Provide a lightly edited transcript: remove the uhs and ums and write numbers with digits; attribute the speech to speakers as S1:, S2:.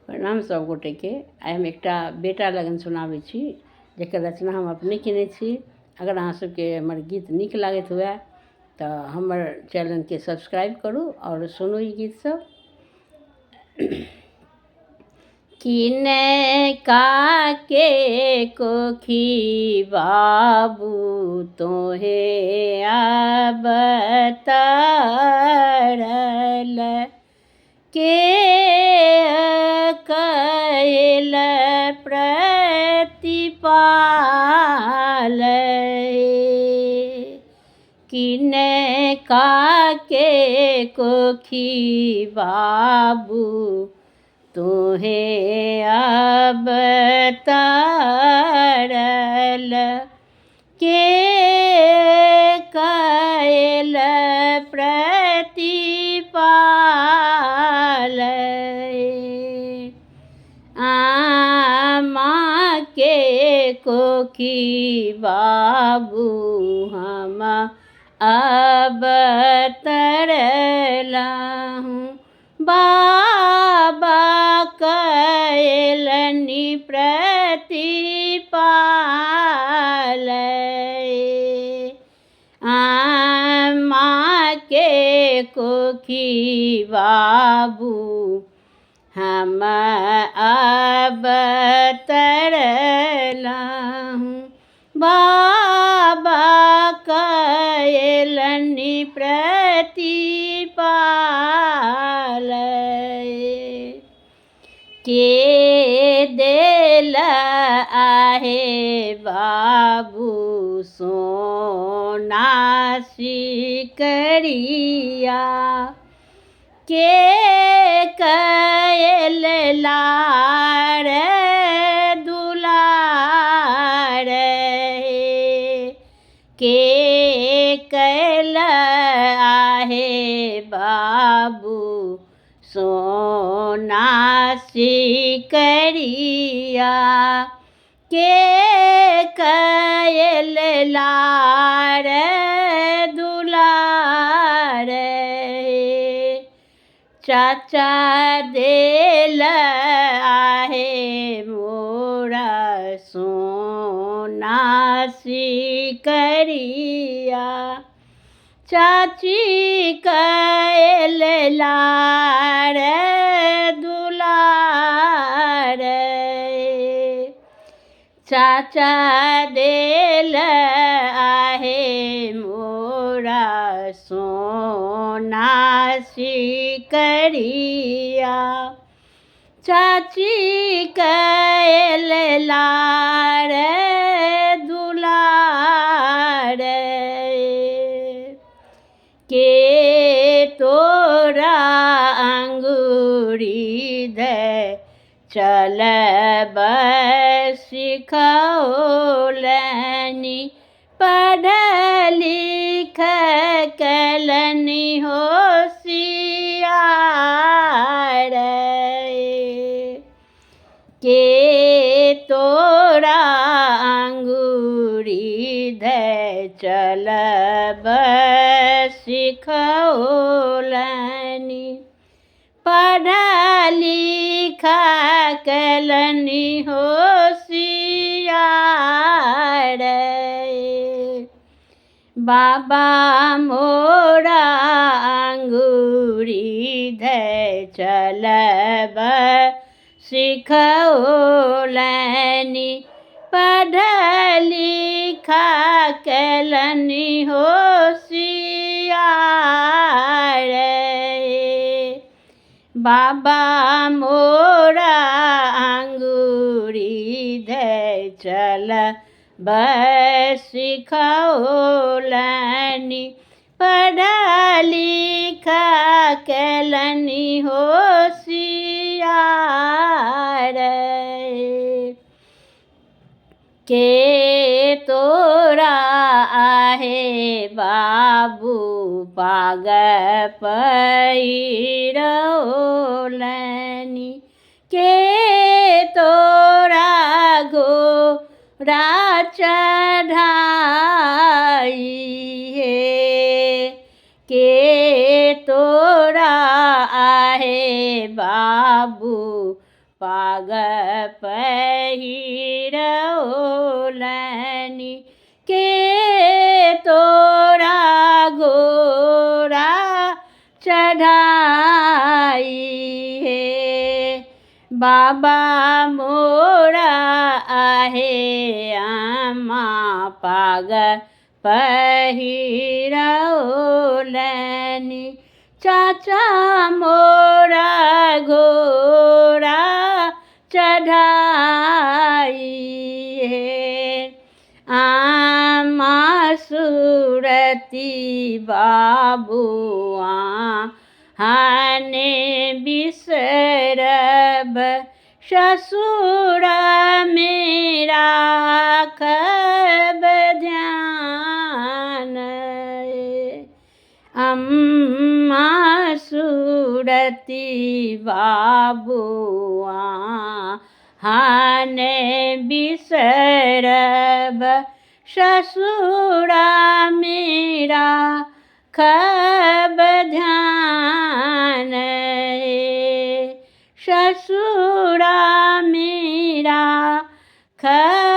S1: प्रणाम सब गोटे के। आइ हम एकटा बेटा लगन सुनाबै छी, जकर रचना हम अपने केने छी। अगर अहाँ सबके हमर गीत नीक लागैत हुए तऽ हमर चैनलके सब्सक्राइब करू और सुनू ई गीत सब। किने काके कोखी बाबू तोहे अवतरल, के कैल प्रतिपाल। किने काके कोखी बाबू तोहे अवतरल, के कैल प्रतिपाल। आमा के कोखी बाबू हम अवतरला हूँ, बाबा कैलनि प्रतिपाल। आमा के कोखी बाबू हम अवतरला हूँ, बाबा कैलनि प्रतिपाल। के देल आहे बाबू सोना सिकरिया, के कैल लाड़ दुलार, के कैल आहे बाबू सोना सिकरिया, के कैल लाड़ दुलार। चाचा देल आहे मोरा सोना सिकरिया, चाची कैल लाड़ दुलार। चाचा देल आहे मोरा सोना सिकरिया, चाची कैल लाड़ दुलार। के तोरा अंगूरी दे चलब सिखौलनि, पढ़ लिख कैलनि होशियार। के तोरा अंगूरी दे चलब सिखौलनि, पढ़ लिख कैलनि होशियार। बाबा मोरा अंगूरी दे चलब सिखौलनि, पढ़ लिख कैलनि होशियार। बाबा मोरा अंगूरी दे चलब सिखौलनि, पढ़ लिख कैलनि होशियार। के तोरा आहे बाबू पाग पहिरौलनि, के तोरा घोड़ा चढ़ाई हे, के तोरा आहे बाबू पाग पहिरौलनि के तोरा घोड़ा चढ़ाई हे बाबा मोरा आहे आमा पाग पहिरौलनि चाचा मोरा घोड़ा चढ़ाई हे आमा सुरती बाबुआ हाने बिसरब ससुर मेरा खब ध्यान अम्मा सुरती बाबुआ हाने बिसरब ससुर मेरा खब ध्यान ससुर मेरा खब